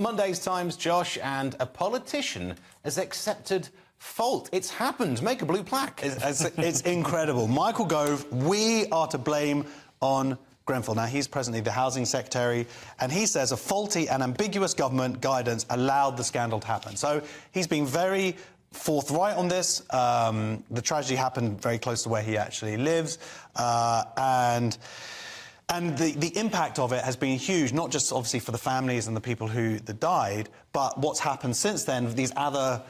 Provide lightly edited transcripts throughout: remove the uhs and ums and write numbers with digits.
Monday's Times, Josh, and a politician has accepted fault. It's happened. Make a blue plaque. It's incredible. Michael Gove, we are to blame on Grenfell. Now, he's presently the Housing Secretary, and he says a faulty and ambiguous government guidance allowed the scandal to happen. So he's been very forthright on this. The tragedy happened very close to where he actually lives, and the impact of it has been huge, not just obviously for the families and the people who died, but what's happened since then, these other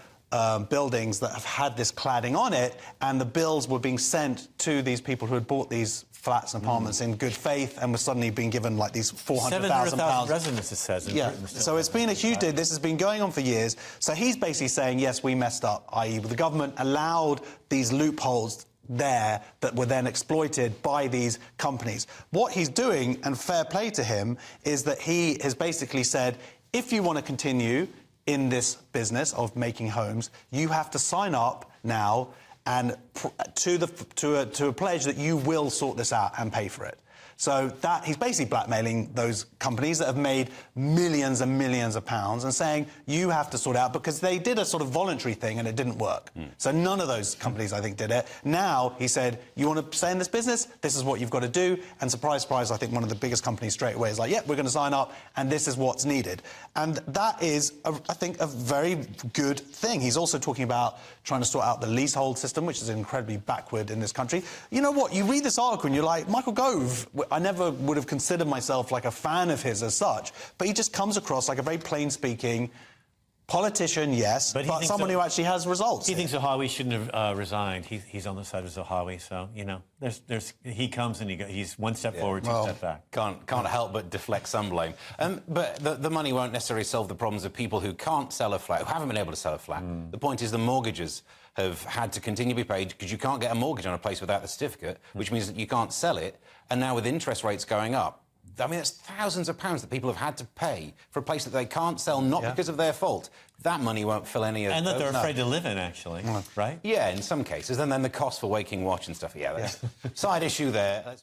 buildings that have had this cladding on it, and the bills were being sent to these people who had bought these flats and apartments in good faith and were suddenly being given like these £400,000 residents, it says. Yeah, so it's been a huge deal. This has been going on for years. So he's basically saying, yes, we messed up, i.e. the government allowed these loopholes there that were then exploited by these companies. What he's doing, and fair play to him, is that he has basically said, if you want to continue in this business of making homes, you have to sign up now and to a pledge that you will sort this out and pay for it. So that he's basically blackmailing those companies that have made millions and millions of pounds and saying, you have to sort it out, because they did a sort of voluntary thing and it didn't work. So none of those companies, I think, did it. Now he said, you want to stay in this business? This is what you've got to do. And surprise, surprise, I think one of the biggest companies straight away is like, yeah, we're going to sign up and this is what's needed. And that is, I think, a very good thing. He's also talking about trying to sort out the leasehold system, which is incredibly backward in this country. You know what? You read this article and you're like, Michael Gove, I never would have considered myself like a fan of his as such, but he just comes across like a very plain-speaking politician, yes, but someone who actually has results. He thinks Zahawi shouldn't have resigned. He's on the side of Zahawi, so, you know, he comes and he's one step forward, two step back. Can't help but deflect some blame. But the money won't necessarily solve the problems of people who can't sell a flat, who haven't been able to sell a flat. The point is the mortgages have had to continue to be paid because you can't get a mortgage on a place without the certificate, which means that you can't sell it. And now with interest rates going up, I mean, it's thousands of pounds that people have had to pay for a place that they can't sell, not because of their fault. That money won't fill any of... And that they're afraid to live in, actually, right? Yeah, in some cases. And then the cost for waking watch and stuff. Yeah, that's side issue there.